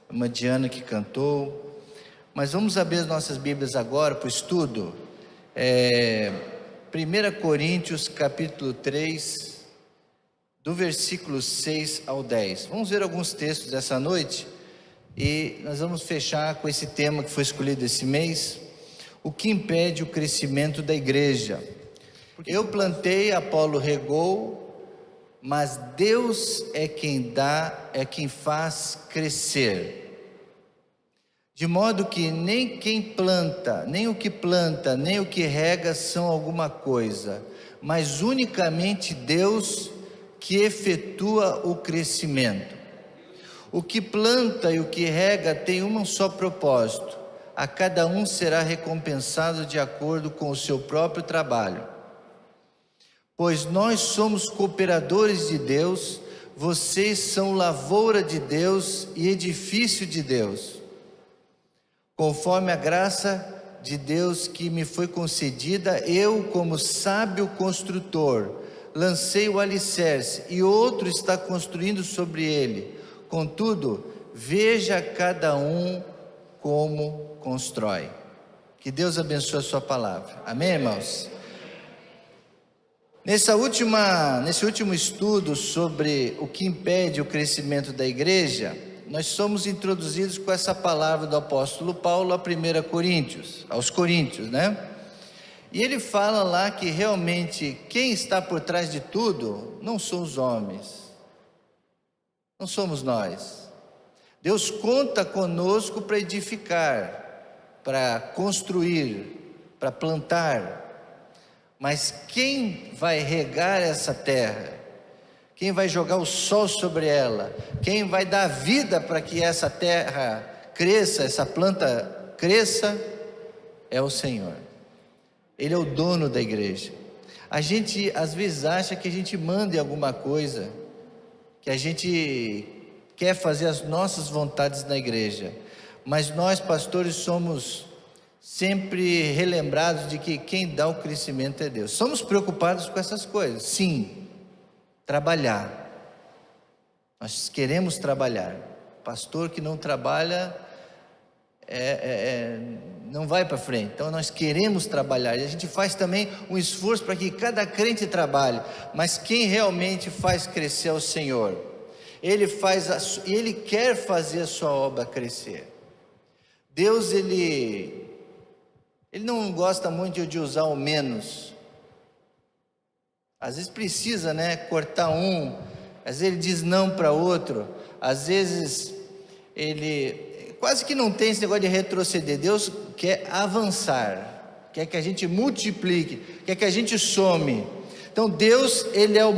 Uma Diana que cantou. Mas vamos abrir as nossas Bíblias agora para o estudo. 1 Coríntios capítulo 3, do versículo 6 ao 10. Vamos ver alguns textos dessa noite e nós vamos fechar com esse tema que foi escolhido esse mês: o que impede o crescimento da igreja. Eu plantei, Apolo regou, mas Deus é quem dá, é quem faz crescer. De modo que nem quem planta, nem o que planta, nem o que rega são alguma coisa, mas unicamente Deus que efetua o crescimento. O que planta e o que rega tem um só propósito: a cada um será recompensado de acordo com o seu próprio trabalho. Pois nós somos cooperadores de Deus, vocês são lavoura de Deus e edifício de Deus. Conforme a graça de Deus que me foi concedida, eu, como sábio construtor, lancei o alicerce e outro está construindo sobre ele. Contudo, veja cada um como constrói. Que Deus abençoe a sua palavra. Amém, irmãos? Nesse último estudo sobre o que impede o crescimento da igreja, nós somos introduzidos com essa palavra do apóstolo Paulo a 1 Coríntios, aos Coríntios, né? E ele fala lá que realmente quem está por trás de tudo não são os homens, não somos nós. Deus conta conosco para edificar, para construir, para plantar. Mas quem vai regar essa terra? Quem vai jogar o sol sobre ela? Quem vai dar vida para que essa terra cresça, essa planta cresça? É o Senhor. Ele é o dono da igreja. A gente às vezes acha que a gente manda em alguma coisa, que a gente quer fazer as nossas vontades na igreja. Mas nós, pastores, somos sempre relembrados de que quem dá o crescimento é Deus. Somos preocupados com essas coisas, sim. Trabalhar, nós queremos trabalhar. Pastor que não trabalha não vai para frente. Então nós queremos trabalhar e a gente faz também um esforço para que cada crente trabalhe. Mas quem realmente faz crescer é o Senhor. Ele quer fazer a sua obra crescer. Deus, ele não gosta muito de usar o menos. Às vezes precisa, cortar um. Às vezes ele diz não para outro. Às vezes ele quase que não tem esse negócio de retroceder. Deus quer avançar, quer que a gente multiplique, quer que a gente some. Então Deus, ele é o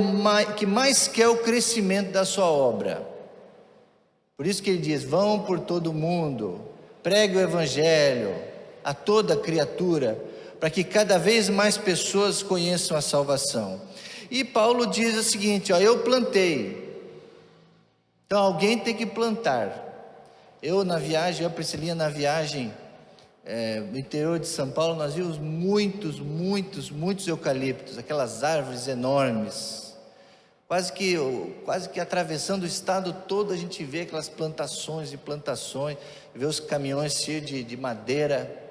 que mais quer o crescimento da sua obra. Por isso que ele diz: vão por todo mundo, pregue o evangelho a toda criatura, para que cada vez mais pessoas conheçam a salvação. E Paulo diz o seguinte: eu plantei, então alguém tem que plantar. Eu e a Priscilinha na viagem no interior de São Paulo, nós vimos muitos eucaliptos, aquelas árvores enormes, quase que atravessando o estado todo. A gente vê aquelas plantações e plantações, vê os caminhões cheios de madeira.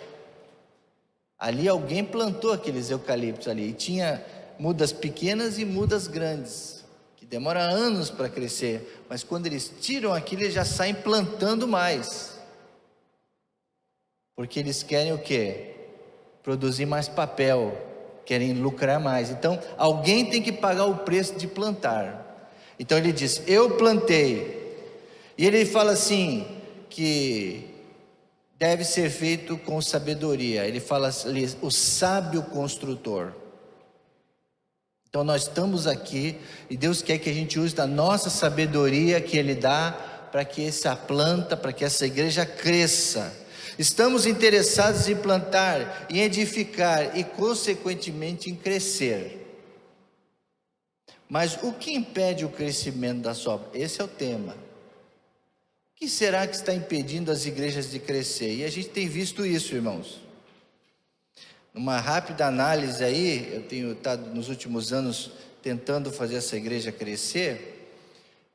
Ali alguém plantou aqueles eucaliptos ali, e tinha mudas pequenas e mudas grandes, que demoram anos para crescer, mas quando eles tiram aquilo, eles já saem plantando mais, porque eles querem o quê? Produzir mais papel, querem lucrar mais. Então alguém tem que pagar o preço de plantar. Então ele diz: eu plantei, e ele fala assim, que deve ser feito com sabedoria. Ele fala ali, o sábio construtor. Então nós estamos aqui e Deus quer que a gente use da nossa sabedoria que Ele dá, para que essa planta, para que essa igreja cresça. Estamos interessados em plantar, em edificar e consequentemente em crescer. Mas o que impede o crescimento da sua obra? Esse é o tema. O que será que está impedindo as igrejas de crescer? E a gente tem visto isso, irmãos. Uma rápida análise aí, eu tenho estado nos últimos anos tentando fazer essa igreja crescer.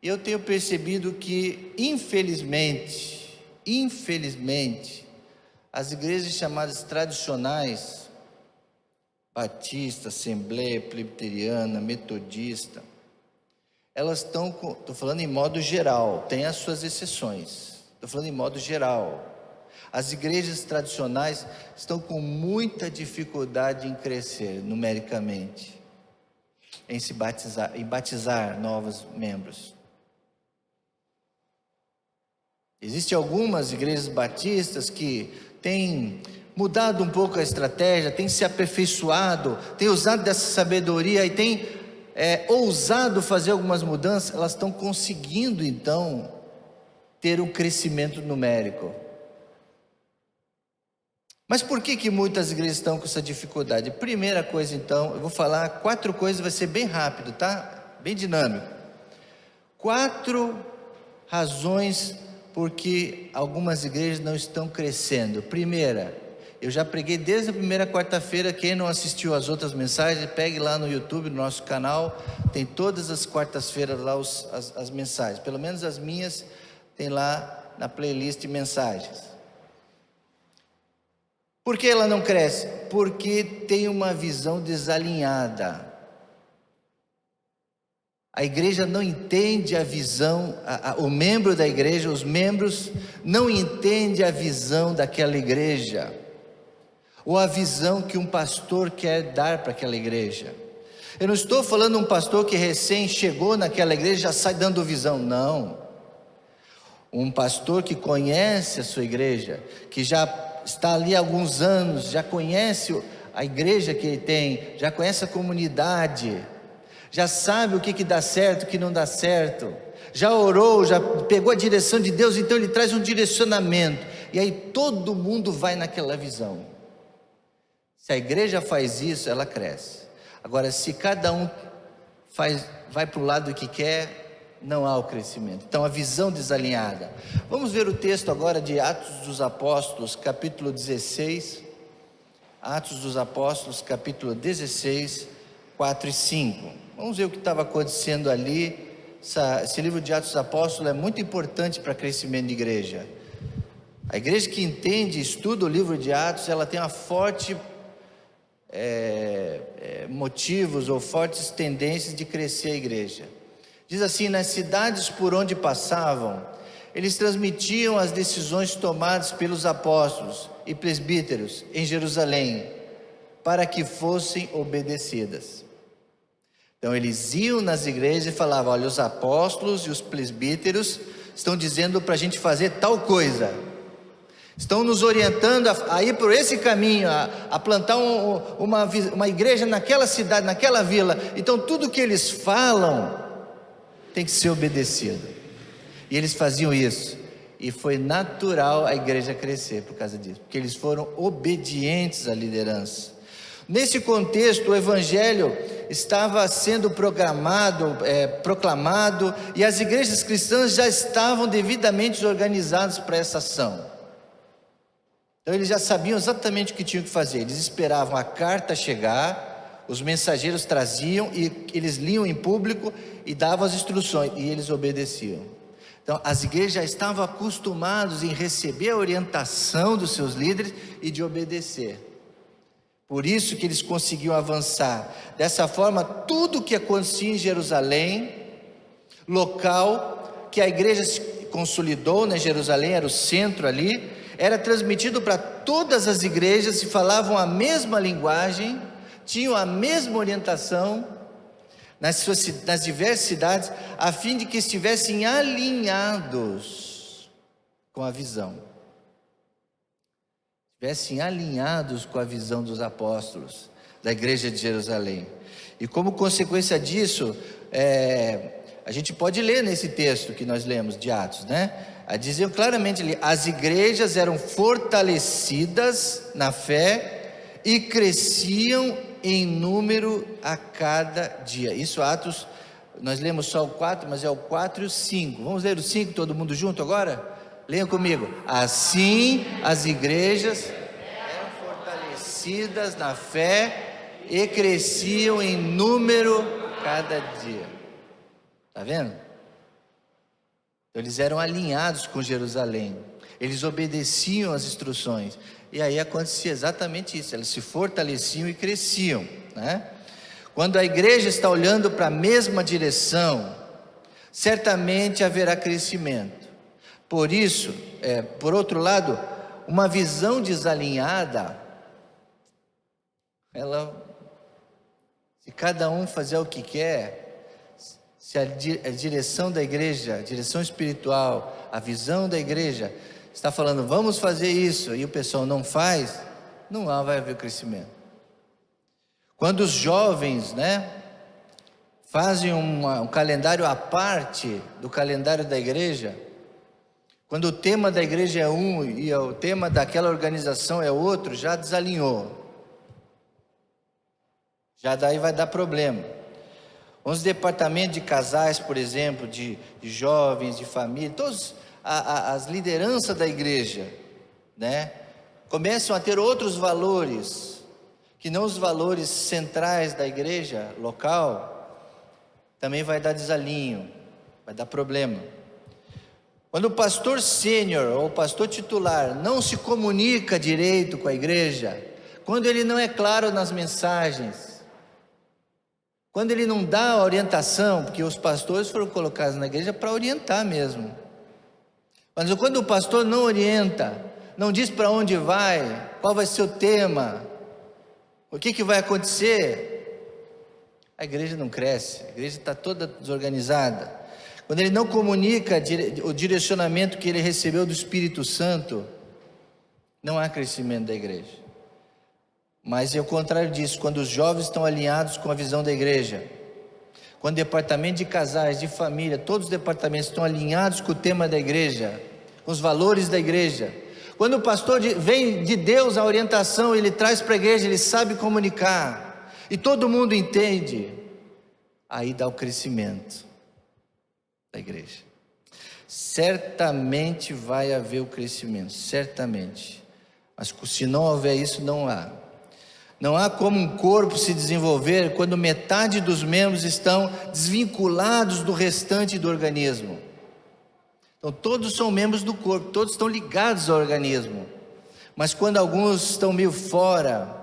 Eu tenho percebido que, infelizmente, as igrejas chamadas tradicionais, batista, assembleia, presbiteriana, metodista, elas estão, estou falando em modo geral, tem as suas exceções, estou falando em modo geral. As igrejas tradicionais estão com muita dificuldade em crescer numericamente, em se batizar, em batizar novos membros. Existem algumas igrejas batistas que têm mudado um pouco a estratégia, têm se aperfeiçoado, têm usado dessa sabedoria e têm ousado fazer algumas mudanças. Elas estão conseguindo então ter um crescimento numérico. Mas por que muitas igrejas estão com essa dificuldade? Primeira coisa então, eu vou falar 4 coisas, vai ser bem rápido, tá? Bem dinâmico. 4 razões porque algumas igrejas não estão crescendo. Primeira, eu já preguei desde a primeira quarta-feira. Quem não assistiu às outras mensagens, pegue lá no YouTube, no nosso canal, tem todas as quartas-feiras lá as mensagens, pelo menos as minhas tem lá na playlist de mensagens. Por que ela não cresce? Porque tem uma visão desalinhada. A igreja não entende a visão, o membro da igreja, os membros não entendem a visão daquela igreja, ou a visão que um pastor quer dar para aquela igreja. Eu não estou falando de um pastor que recém chegou naquela igreja e já sai dando visão, não. Um pastor que conhece a sua igreja, que já está ali há alguns anos, já conhece a igreja que ele tem, já conhece a comunidade, já sabe o que dá certo, o que não dá certo, já orou, já pegou a direção de Deus, então ele traz um direcionamento, e aí todo mundo vai naquela visão. Se a igreja faz isso, ela cresce. Agora, se cada um vai para o lado que quer, não há o crescimento. Então, a visão desalinhada. Vamos ver o texto agora de Atos dos Apóstolos, capítulo 16. Atos dos Apóstolos, capítulo 16, 4 e 5. Vamos ver o que estava acontecendo ali. Esse livro de Atos dos Apóstolos é muito importante para crescimento de igreja. A igreja que entende, estuda o livro de Atos, ela tem uma forte motivos ou fortes tendências de crescer a igreja. Diz assim: nas cidades por onde passavam, eles transmitiam as decisões tomadas pelos apóstolos e presbíteros em Jerusalém, para que fossem obedecidas. Então eles iam nas igrejas e falavam: olha, os apóstolos e os presbíteros estão dizendo para a gente fazer tal coisa, estão nos orientando a ir por esse caminho, a plantar uma igreja naquela cidade, naquela vila. Então tudo que eles falam tem que ser obedecido. E eles faziam isso, e foi natural a igreja crescer por causa disso, porque eles foram obedientes à liderança. Nesse contexto, o evangelho estava sendo proclamado, e as igrejas cristãs já estavam devidamente organizadas para essa ação. Então eles já sabiam exatamente o que tinham que fazer. Eles esperavam a carta chegar, os mensageiros traziam, e eles liam em público e davam as instruções, e eles obedeciam. Então as igrejas já estavam acostumadas em receber a orientação dos seus líderes e de obedecer. Por isso que eles conseguiam avançar. Dessa forma, tudo o que acontecia em Jerusalém, local que a igreja se consolidou, né? Jerusalém era o centro ali, era transmitido para todas as igrejas, e falavam a mesma linguagem, tinham a mesma orientação nas diversas cidades, a fim de que estivessem alinhados com a visão. Estivessem alinhados com a visão dos apóstolos, da igreja de Jerusalém. E como consequência disso, a gente pode ler nesse texto que nós lemos de Atos, né? Diziam claramente ali: as igrejas eram fortalecidas na fé e cresciam em número a cada dia. Isso Atos, nós lemos só o 4, mas é o 4 e o 5. Vamos ler o 5 todo mundo junto agora? Leiam comigo. Assim as igrejas eram fortalecidas na fé e cresciam em número cada dia. Está vendo? Então, eles eram alinhados com Jerusalém, eles obedeciam às instruções, e aí acontecia exatamente isso, eles se fortaleciam e cresciam, né? Quando a igreja está olhando para a mesma direção, certamente haverá crescimento. Por isso, por outro lado, uma visão desalinhada, se cada um fazer o que quer, se a direção da igreja, a direção espiritual, a visão da igreja está falando, vamos fazer isso, e o pessoal não faz, não vai haver crescimento. Quando os jovens, fazem um calendário à parte do calendário da igreja, quando o tema da igreja é um e o tema daquela organização é outro, já desalinhou. Já daí vai dar problema. Os departamentos de casais, por exemplo, de jovens, de família, todas as lideranças da igreja, começam a ter outros valores, que não os valores centrais da igreja local, também vai dar desalinho, vai dar problema. Quando o pastor sênior ou o pastor titular não se comunica direito com a igreja, quando ele não é claro nas mensagens, quando ele não dá a orientação, porque os pastores foram colocados na igreja para orientar mesmo, mas quando o pastor não orienta, não diz para onde vai, qual vai ser o tema, o que vai acontecer, a igreja não cresce, a igreja está toda desorganizada. Quando ele não comunica o direcionamento que ele recebeu do Espírito Santo, não há crescimento da igreja. Mas é o contrário disso, quando os jovens estão alinhados com a visão da igreja, quando o departamento de casais, de família, todos os departamentos estão alinhados com o tema da igreja, com os valores da igreja, quando o pastor vem de Deus a orientação, ele traz para a igreja, ele sabe comunicar, e todo mundo entende, aí dá o crescimento da igreja. Certamente vai haver o crescimento, certamente, mas se não houver isso, não há. Não há como um corpo se desenvolver quando metade dos membros estão desvinculados do restante do organismo. Então todos são membros do corpo, todos estão ligados ao organismo, mas quando alguns estão meio fora,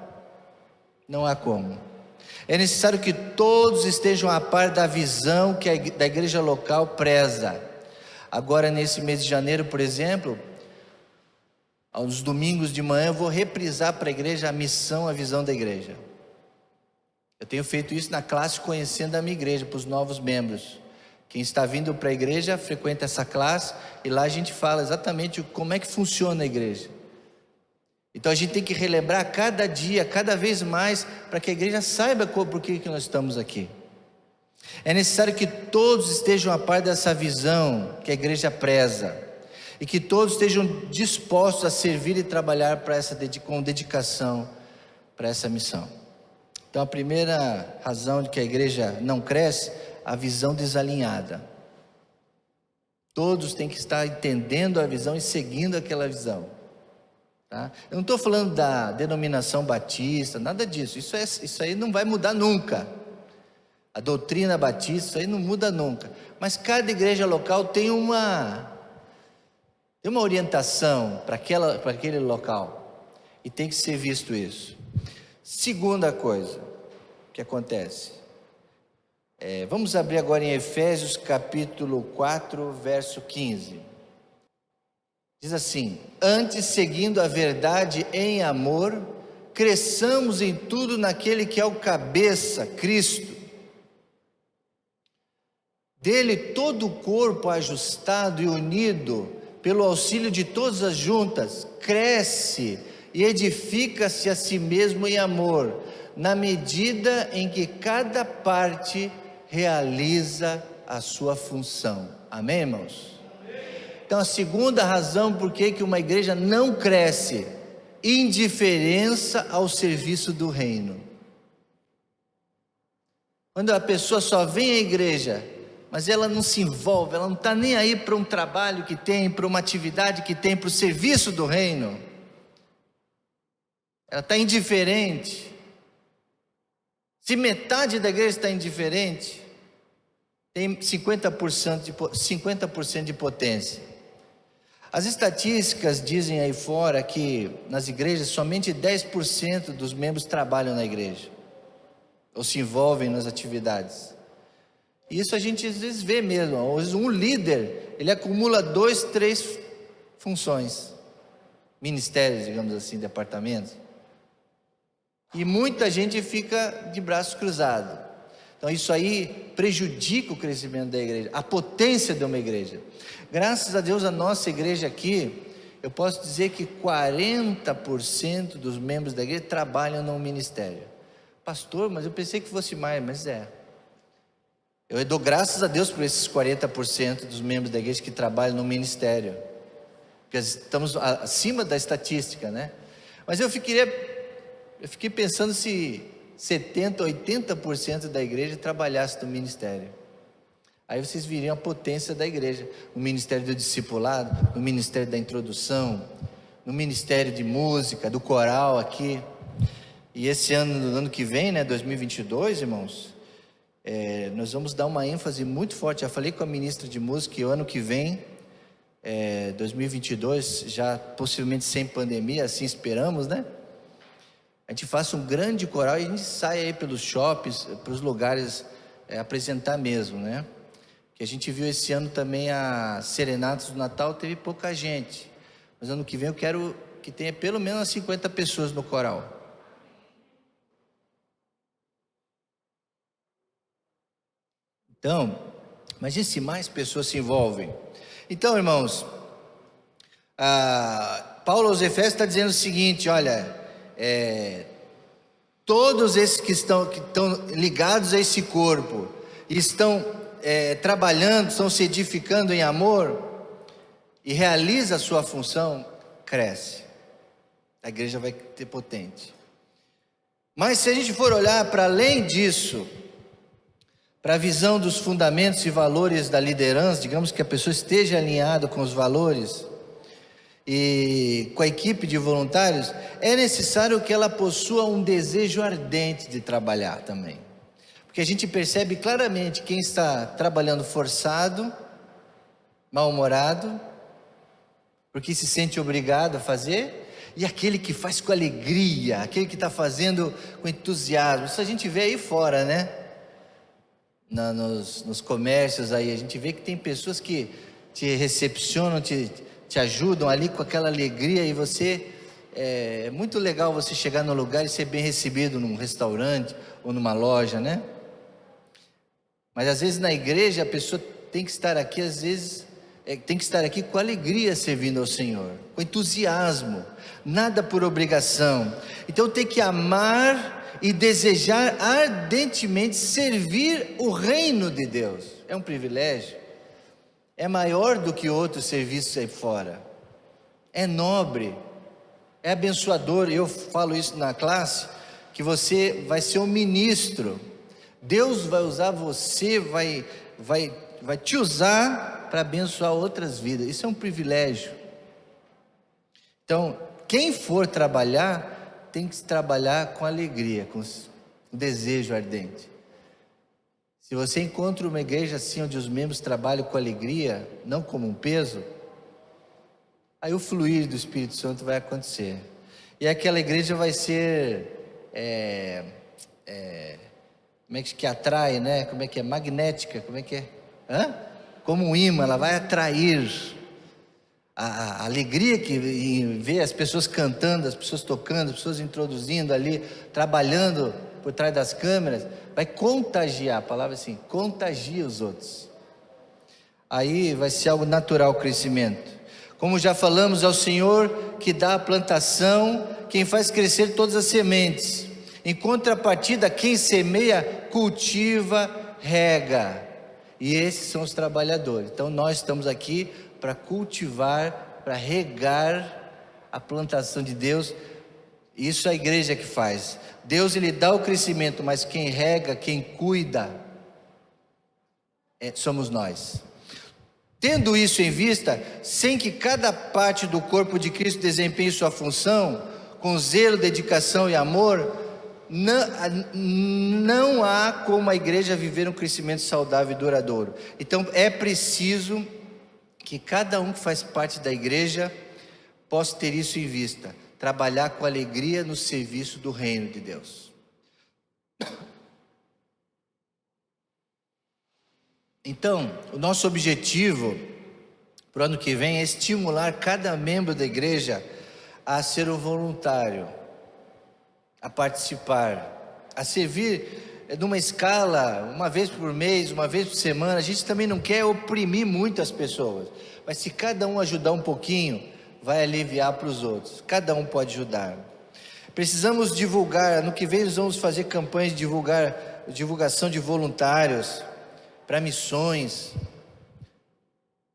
não há como. É necessário que todos estejam a par da visão que da igreja local preza. Agora nesse mês de janeiro, por exemplo, aos domingos de manhã eu vou reprisar para a igreja a missão, a visão da igreja. Eu tenho feito isso na classe Conhecendo a Minha Igreja, para os novos membros. Quem está vindo para a igreja, frequenta essa classe, e lá a gente fala exatamente como é que funciona a igreja. Então a gente tem que relembrar cada dia, cada vez mais, para que a igreja saiba por que nós estamos aqui. É necessário que todos estejam a par dessa visão que a igreja preza, e que todos estejam dispostos a servir e trabalhar com dedicação para essa missão. Então a primeira razão de que a igreja não cresce, a visão desalinhada. Todos têm que estar entendendo a visão e seguindo aquela visão, tá? Eu não estou falando da denominação batista, nada disso, isso aí não vai mudar nunca. A doutrina batista, isso aí não muda nunca, mas cada igreja local tem uma orientação para aquele local, e tem que ser visto isso. Segunda coisa que acontece, vamos abrir agora em Efésios capítulo 4, verso 15, diz assim: antes, seguindo a verdade em amor, cresçamos em tudo naquele que é o cabeça, Cristo. Dele todo o corpo ajustado e unido, pelo auxílio de todas as juntas, cresce e edifica-se a si mesmo em amor, na medida em que cada parte realiza a sua função. Amém, irmãos? Amém. Então a segunda razão por que uma igreja não cresce, indiferença ao serviço do reino. Quando a pessoa só vem à igreja, mas ela não se envolve, ela não está nem aí para um trabalho que tem, para uma atividade que tem, para o serviço do reino, ela está indiferente. Se metade da igreja está indiferente, tem 50% de potência. As estatísticas dizem aí fora que nas igrejas somente 10% dos membros trabalham na igreja, ou se envolvem nas atividades. E isso a gente às vezes vê mesmo. Um líder, ele acumula 2, 3 funções, ministérios, digamos assim, departamentos. E muita gente fica de braços cruzados. Então isso aí prejudica o crescimento da igreja, a potência de uma igreja. Graças a Deus, a nossa igreja aqui, eu posso dizer que 40% dos membros da igreja trabalham no ministério. Pastor, mas eu pensei que fosse mais, mas eu dou graças a Deus por esses 40% dos membros da igreja que trabalham no ministério, porque estamos acima da estatística, né? Mas eu fiquei pensando se 70%, 80% da igreja trabalhasse no ministério. Aí vocês viriam a potência da igreja, no ministério do discipulado, no ministério da introdução, no ministério de música, do coral aqui. E esse ano, no ano que vem, né, 2022, irmãos, nós vamos dar uma ênfase muito forte. Já falei com a ministra de música que o ano que vem, 2022, já possivelmente sem pandemia, assim esperamos, né? A gente faça um grande coral e a gente sai aí pelos shoppings, pelos lugares, apresentar mesmo, né? Que a gente viu esse ano também a Serenatas do Natal, teve pouca gente. Mas ano que vem eu quero que tenha pelo menos 50 pessoas no coral. Então, imagine se mais pessoas se envolvem. Então, irmãos, Paulo aos Efésios está dizendo o seguinte: olha, todos esses que estão ligados a esse corpo, e estão trabalhando, estão se edificando em amor, e realiza a sua função, cresce. A igreja vai ter potente. Mas se a gente for olhar para além disso, para a visão dos fundamentos e valores da liderança, digamos que a pessoa esteja alinhada com os valores e com a equipe de voluntários, é necessário que ela possua um desejo ardente de trabalhar também. Porque a gente percebe claramente quem está trabalhando forçado, mal-humorado, porque se sente obrigado a fazer, e aquele que faz com alegria, aquele que está fazendo com entusiasmo. Isso a gente vê aí fora, né? Nos comércios aí, a gente vê que tem pessoas que te recepcionam, te ajudam ali com aquela alegria, e você, é muito legal você chegar no lugar e ser bem recebido num restaurante ou numa loja, né? Mas às vezes na igreja a pessoa tem que estar aqui, às vezes tem que estar aqui com alegria servindo ao Senhor, com entusiasmo, nada por obrigação. Então tem que amar e desejar ardentemente servir o reino de Deus. É um privilégio, é maior do que outros serviços aí fora, é nobre, é abençoador. Eu falo isso na classe, que você vai ser um ministro. Deus vai usar você, vai te usar para abençoar outras vidas. Isso é um privilégio. Então, quem for trabalhar, tem que trabalhar com alegria, com desejo ardente. Se você encontra uma igreja assim, onde os membros trabalham com alegria, não como um peso, aí o fluir do Espírito Santo vai acontecer. E aquela igreja vai ser como é que atrai, né? Como é que é? Magnética, como é que é? Como um imã, ela vai atrair a alegria em ver as pessoas cantando, as pessoas tocando, as pessoas introduzindo ali, trabalhando por trás das câmeras, vai contagiar, a palavra assim, contagia os outros. Aí vai ser algo natural o crescimento. Como já falamos, é o Senhor que dá a plantação, quem faz crescer todas as sementes. Em contrapartida, quem semeia, cultiva, rega. E esses são os trabalhadores. Então nós estamos aqui para cultivar, para regar a plantação de Deus. Isso é a igreja que faz. Deus, ele dá o crescimento, mas quem rega, quem cuida, somos nós. Tendo isso em vista, sem que cada parte do corpo de Cristo desempenhe sua função, com zelo, dedicação e amor, não há como a igreja viver um crescimento saudável e duradouro. Então é preciso que cada um que faz parte da igreja possa ter isso em vista, trabalhar com alegria no serviço do reino de Deus. Então, o nosso objetivo para o ano que vem é estimular cada membro da igreja a ser um voluntário, a participar, a servir numa escala, uma vez por mês, uma vez por semana. A gente também não quer oprimir muito as pessoas, mas se cada um ajudar um pouquinho, vai aliviar para os outros. Cada um pode ajudar. Precisamos divulgar, no que vem nós vamos fazer campanhas de divulgação de voluntários, para missões,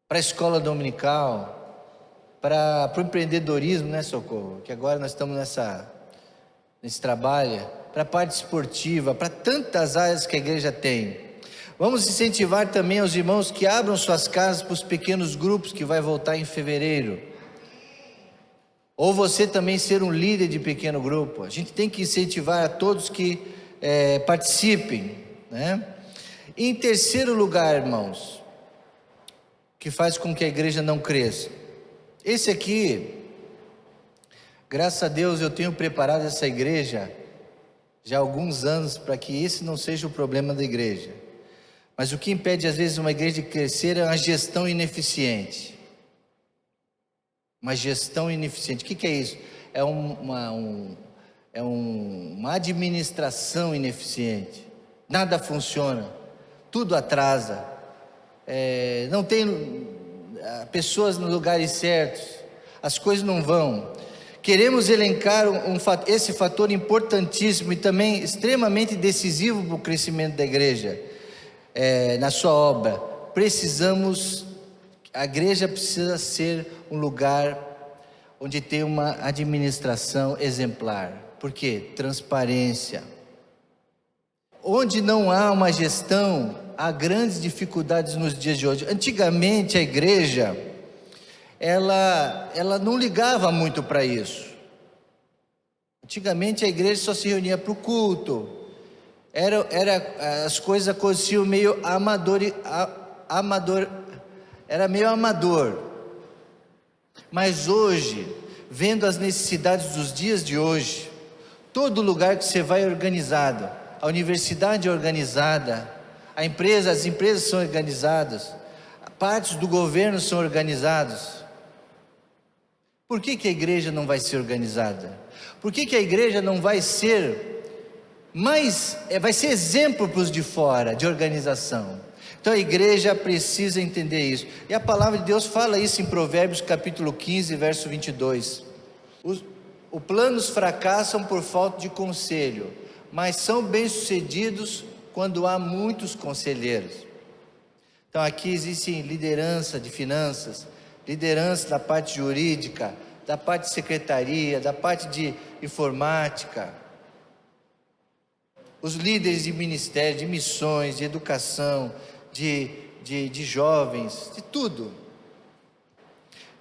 para a escola dominical, para o empreendedorismo, né, Socorro? Que agora nós estamos nesse trabalho, para a parte esportiva, para tantas áreas que a igreja tem. Vamos incentivar também os irmãos que abram suas casas para os pequenos grupos que vai voltar em fevereiro. Ou você também ser um líder de pequeno grupo. A gente tem que incentivar a todos que participem, né? Em terceiro lugar, irmãos, que faz com que a igreja não cresça. Esse aqui, graças a Deus eu tenho preparado essa igreja já há alguns anos para que esse não seja o problema da igreja. Mas o que impede às vezes uma igreja de crescer é uma gestão ineficiente. Uma gestão ineficiente. O que é isso? É uma administração ineficiente. Nada funciona. Tudo atrasa, não tem pessoas nos lugares certos, as coisas não vão. Queremos elencar esse fator importantíssimo e também extremamente decisivo para o crescimento da igreja, na sua obra. A igreja precisa ser um lugar onde tem uma administração exemplar. Por quê? Transparência. Onde não há uma gestão, há grandes dificuldades nos dias de hoje. Antigamente a igreja, ela não ligava muito para isso. Antigamente a igreja só se reunia para o culto. As coisas aconteciam meio era meio amador. Mas hoje, vendo as necessidades dos dias de hoje, todo lugar que você vai é organizado. A universidade é organizada, as empresas são organizadas, partes do governo são organizadas. Por que a igreja não vai ser organizada? Por que a igreja não vai ser vai ser exemplo para os de fora, de organização? Então a igreja precisa entender isso. E a palavra de Deus fala isso em Provérbios capítulo 15, verso 22. Os planos fracassam por falta de conselho, mas são bem-sucedidos quando há muitos conselheiros. Então aqui existe liderança de finanças, liderança da parte jurídica, da parte de secretaria, da parte de informática, os líderes de ministério, de missões, de educação, de jovens, de tudo.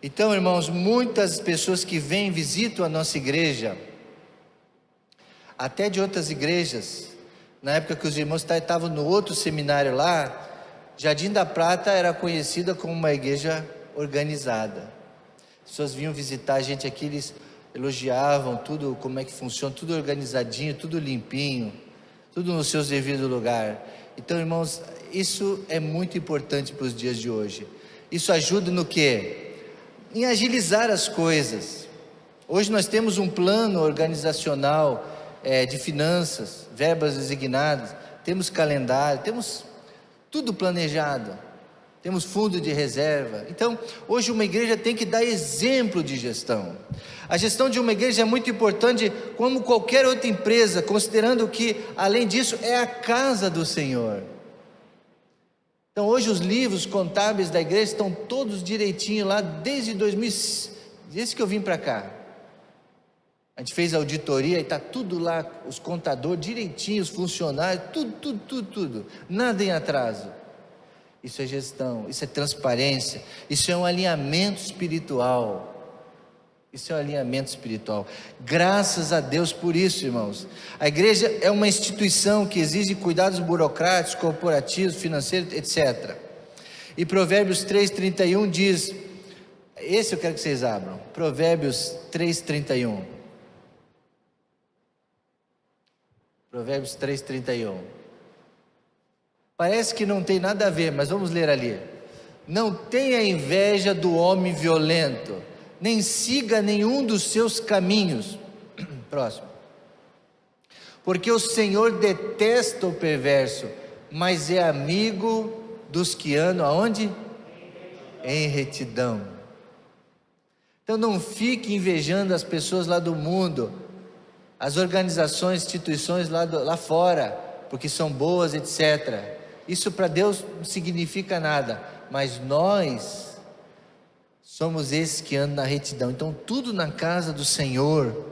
Então, irmãos, muitas pessoas que vêm, visitam a nossa igreja, até de outras igrejas, na época que os irmãos estavam no outro seminário lá, Jardim da Prata era conhecida como uma igreja organizada. As pessoas vinham visitar a gente aqui, eles elogiavam tudo, como é que funciona, tudo organizadinho, tudo limpinho, tudo no seu devido lugar. Então, irmãos, isso é muito importante para os dias de hoje. Isso ajuda no quê? Em agilizar as coisas. Hoje nós temos um plano organizacional de finanças, verbas designadas, temos calendário, temos tudo planejado, temos fundo de reserva. Então, hoje uma igreja tem que dar exemplo de gestão. A gestão de uma igreja é muito importante, como qualquer outra empresa, considerando que, além disso, é a casa do Senhor. Então, hoje os livros contábeis da igreja estão todos direitinho lá, desde 2000, desde que eu vim para cá. A gente fez a auditoria e está tudo lá, os contadores direitinho, os funcionários, tudo, nada em atraso. Isso é gestão, isso é transparência, isso é um alinhamento espiritual. Isso é um alinhamento espiritual. Graças a Deus por isso, irmãos. A igreja é uma instituição que exige cuidados burocráticos, corporativos, financeiros, etc. E Provérbios 3:31 diz, esse eu quero que vocês abram, Provérbios 3:31. Provérbios 3:31. Parece que não tem nada a ver, mas vamos ler ali. Não tenha inveja do homem violento, nem siga nenhum dos seus caminhos. Próximo. Porque o Senhor detesta o perverso, mas é amigo dos que andam aonde? Em retidão. Então não fique invejando as pessoas lá do mundo, as organizações, instituições lá fora, porque são boas, etc. Isso para Deus não significa nada, mas nós somos esses que andam na retidão. Então tudo na casa do Senhor,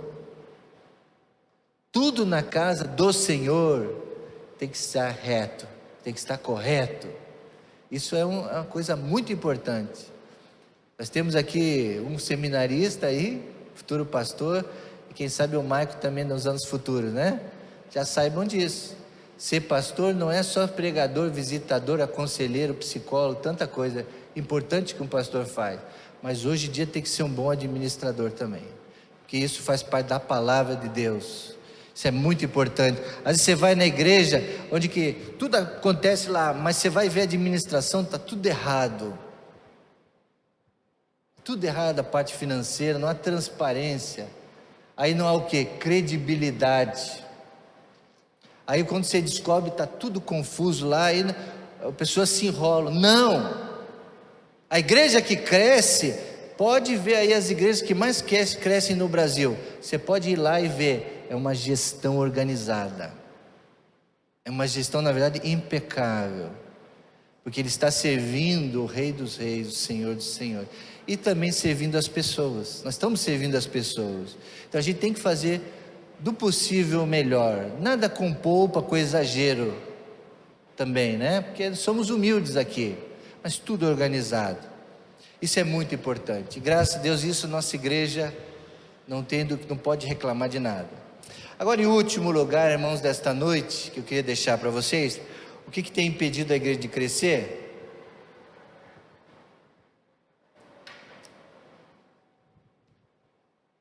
tudo na casa do Senhor tem que estar reto, tem que estar correto. Isso é uma coisa muito importante. Nós temos aqui um seminarista aí, futuro pastor, e quem sabe o Maico também nos anos futuros, né? Já saibam disso. Ser pastor não é só pregador, visitador, aconselheiro, psicólogo, tanta coisa importante que um pastor faz. Mas hoje em dia tem que ser um bom administrador também, porque isso faz parte da palavra de Deus. Isso é muito importante. Às vezes você vai na igreja, onde que tudo acontece lá, mas você vai ver a administração, está tudo errado. Tudo errado a parte financeira, não há transparência. Aí não há o que? Credibilidade. Aí quando você descobre, está tudo confuso lá, aí a pessoa se enrola. Não! A igreja que cresce, pode ver aí as igrejas que mais crescem no Brasil. Você pode ir lá e ver, é uma gestão organizada. É uma gestão, na verdade, impecável. Porque ele está servindo o Rei dos Reis, o Senhor dos Senhores. E também servindo as pessoas. Nós estamos servindo as pessoas. Então a gente tem que fazer do possível melhor. Nada com polpa, com exagero também, né? Porque somos humildes aqui, mas tudo organizado. Isso é muito importante. Graças a Deus, isso nossa igreja não pode reclamar de nada. Agora, em último lugar, irmãos, desta noite, que eu queria deixar para vocês, o que tem impedido a igreja de crescer?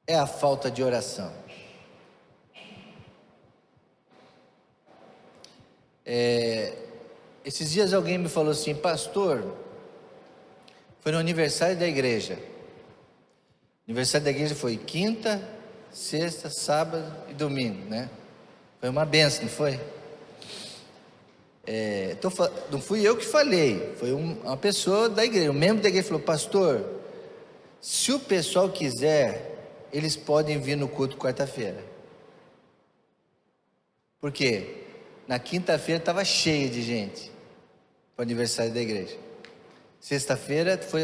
É a falta de oração. Esses dias alguém me falou assim, pastor, foi no aniversário da igreja. O aniversário da igreja foi quinta, sexta, sábado e domingo, né? Foi uma benção, não foi? Não fui eu que falei, foi uma pessoa da igreja, um membro da igreja falou, pastor, se o pessoal quiser, eles podem vir no culto quarta-feira. Por quê? Na quinta-feira estava cheio de gente para o aniversário da igreja. Sexta-feira foi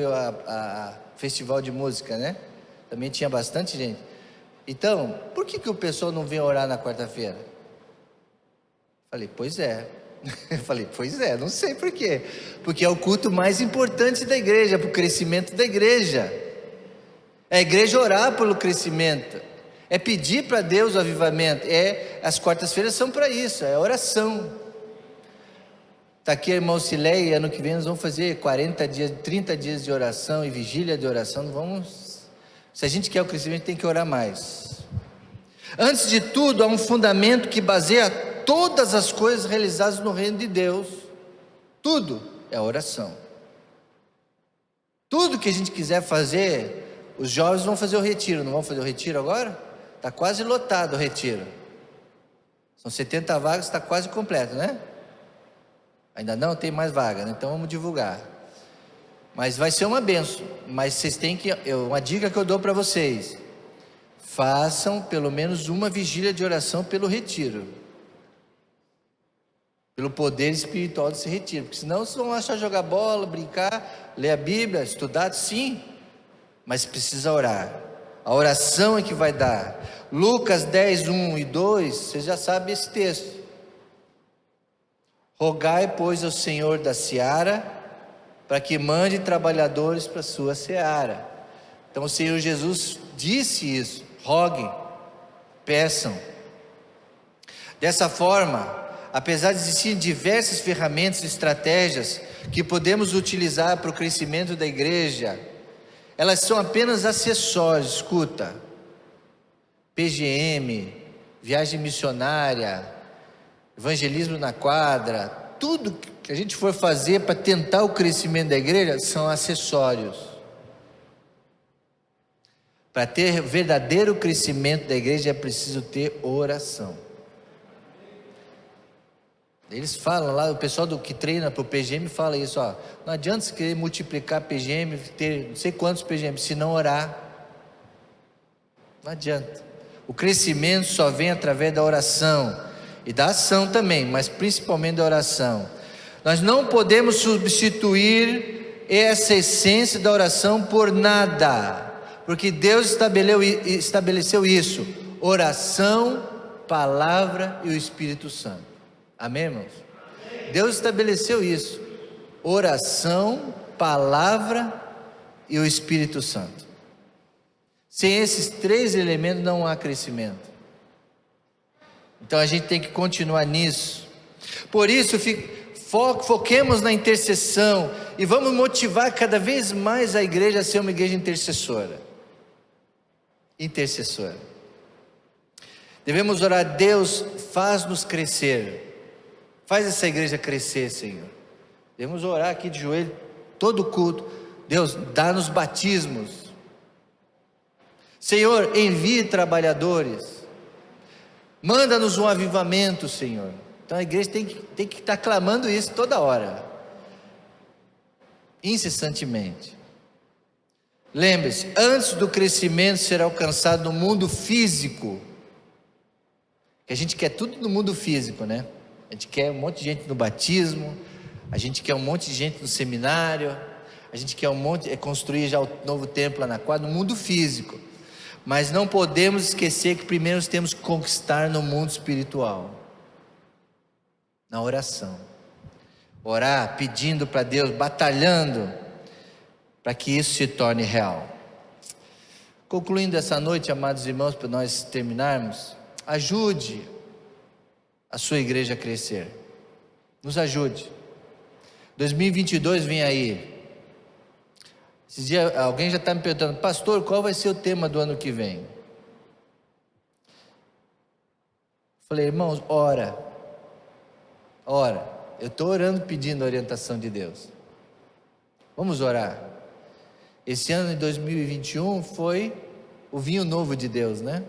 a festival de música, né? Também tinha bastante gente. Então, por que o pessoal não vem orar na quarta-feira? Falei, pois é. Não sei por quê. Porque é o culto mais importante da igreja, para o crescimento da igreja. É a igreja orar pelo crescimento. É pedir para Deus o avivamento. As quartas-feiras são para isso, é oração. Está aqui a irmã Cileia, ano que vem nós vamos fazer 40 dias, 30 dias de oração e vigília de oração. Se a gente quer o crescimento, tem que orar mais. Antes de tudo, há um fundamento que baseia todas as coisas realizadas no reino de Deus. Tudo é a oração. Tudo que a gente quiser fazer, os jovens vão fazer o retiro, não vão fazer o retiro agora? Está quase lotado o retiro. São 70 vagas, está quase completo, né? Ainda não tem mais vaga, né? Então vamos divulgar. Mas vai ser uma benção. Mas vocês têm que, uma dica que eu dou para vocês: façam pelo menos uma vigília de oração pelo retiro, pelo poder espiritual desse retiro, porque senão vocês vão achar jogar bola, brincar, ler a Bíblia, estudar, sim, mas precisa orar. A oração é que vai dar. Lucas 10, 1 e 2, você já sabe esse texto. Rogai, pois, ao Senhor da seara, para que mande trabalhadores para a sua seara. Então o Senhor Jesus disse isso: roguem, peçam. Dessa forma, apesar de existirem diversas ferramentas e estratégias que podemos utilizar para o crescimento da igreja, elas são apenas acessórios. Escuta, PGM, viagem missionária, evangelismo na quadra, tudo que a gente for fazer para tentar o crescimento da igreja são acessórios. Para ter verdadeiro crescimento da igreja é preciso ter oração. Eles falam lá, o pessoal que treina para o PGM fala isso, ó, não adianta você querer multiplicar PGM, ter não sei quantos PGM, se não orar, não adianta. O crescimento só vem através da oração, e da ação também, mas principalmente da oração. Nós não podemos substituir essa essência da oração por nada, porque Deus estabeleceu isso: oração, palavra e o Espírito Santo. Amém, irmãos? Deus estabeleceu isso: oração, palavra e o Espírito Santo. Sem esses três elementos não há crescimento. Então a gente tem que continuar nisso. Por isso, foquemos na intercessão e vamos motivar cada vez mais a igreja a ser uma igreja intercessora. Intercessora. Devemos orar: Deus, faz-nos crescer. Faz essa igreja crescer, Senhor. Devemos orar aqui de joelho, todo culto. Deus, dá-nos batismos. Senhor, envie trabalhadores. Manda-nos um avivamento, Senhor. Então a igreja tem que estar clamando isso toda hora, incessantemente. Lembre-se, antes do crescimento ser alcançado no mundo físico, que a gente quer tudo no mundo físico, né? A gente quer um monte de gente no batismo, a gente quer um monte de gente no seminário, a gente quer construir já o novo templo lá na quadra, no mundo físico. Mas não podemos esquecer que primeiro nós temos que conquistar no mundo espiritual, na oração. Orar, pedindo para Deus, batalhando, para que isso se torne real. Concluindo essa noite, amados irmãos, para nós terminarmos, ajude a sua igreja a crescer. Nos ajude. 2022 vem aí. Esses dias alguém já está me perguntando: pastor, qual vai ser o tema do ano que vem? Falei: irmãos, ora. Eu estou orando, pedindo a orientação de Deus. Vamos orar. Esse ano de 2021 foi o vinho novo de Deus, né?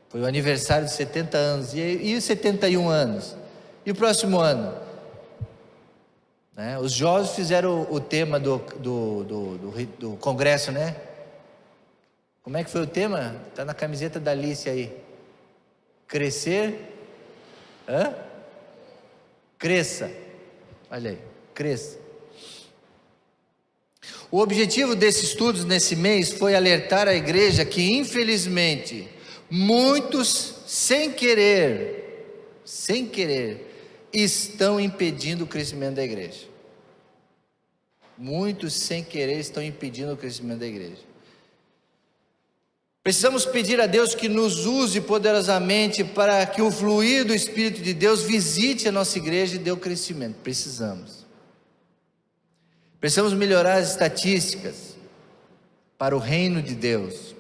Foi o aniversário de 70 anos, e os 71 anos? E o próximo ano? Né? Os jovens fizeram o tema do congresso, né? Como é que foi o tema? Está na camiseta da Alice aí. Crescer, cresça, olha aí, cresça. O objetivo desses estudos nesse mês foi alertar a igreja que, infelizmente, muitos, sem querer, estão impedindo o crescimento da igreja. Muitos, sem querer, estão impedindo o crescimento da igreja. Precisamos pedir a Deus que nos use poderosamente para que o fluir do Espírito de Deus visite a nossa igreja e dê o crescimento. Precisamos melhorar as estatísticas para o reino de Deus.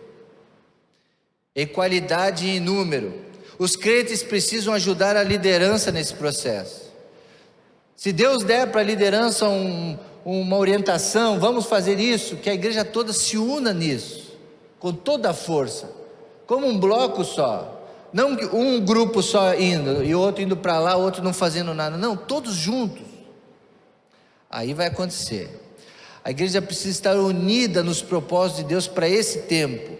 Em qualidade e em número. Os crentes precisam ajudar a liderança nesse processo. Se Deus der para a liderança uma orientação, vamos fazer isso, que a igreja toda se una nisso, com toda a força, como um bloco só, não um grupo só indo, e outro indo para lá, outro não fazendo nada, não, todos juntos. Aí vai acontecer. A igreja precisa estar unida nos propósitos de Deus para esse tempo.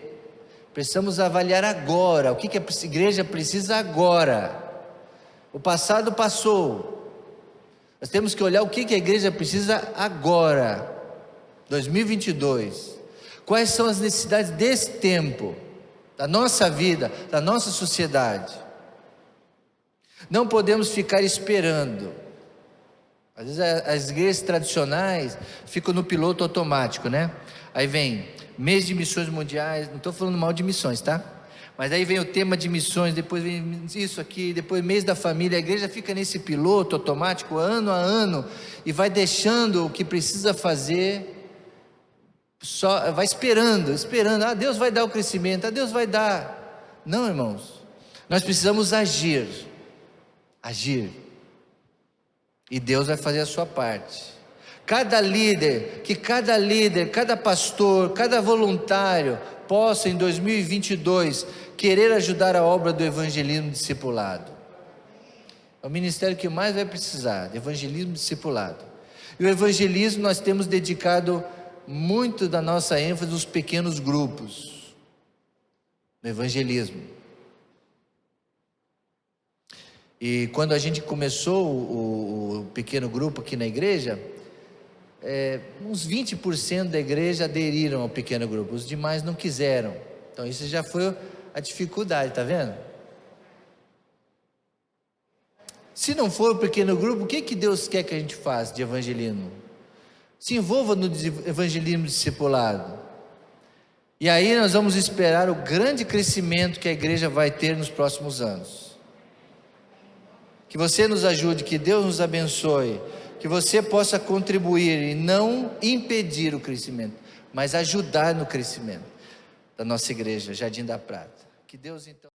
Precisamos avaliar agora, o que a igreja precisa agora. O passado passou, nós temos que olhar o que a igreja precisa agora, 2022. Quais são as necessidades desse tempo, da nossa vida, da nossa sociedade. Não podemos ficar esperando. Às vezes as igrejas tradicionais ficam no piloto automático, né? Aí vem mês de missões mundiais, não estou falando mal de missões, tá? Mas aí vem o tema de missões, depois vem isso aqui, depois mês da família. A igreja fica nesse piloto automático ano a ano e vai deixando o que precisa fazer, só vai esperando, ah, Deus vai dar o crescimento, ah, Deus vai dar. Não, irmãos, nós precisamos agir, e Deus vai fazer a sua parte. Cada líder, cada pastor, cada voluntário possa em 2022 querer ajudar a obra do evangelismo discipulado. É o ministério que mais vai precisar, de evangelismo discipulado. E o evangelismo nós temos dedicado muito da nossa ênfase nos pequenos grupos, no evangelismo. E quando a gente começou o pequeno grupo aqui na igreja, uns 20% da igreja aderiram ao pequeno grupo, os demais não quiseram. Então isso já foi a dificuldade, está vendo? Se não for o pequeno grupo, o que Deus quer que a gente faça de evangelismo? Se envolva no evangelismo discipulado. E aí nós vamos esperar o grande crescimento que a igreja vai ter nos próximos anos. Que você nos ajude, que Deus nos abençoe, que você possa contribuir e não impedir o crescimento, mas ajudar no crescimento da nossa igreja, Jardim da Prata. Que Deus então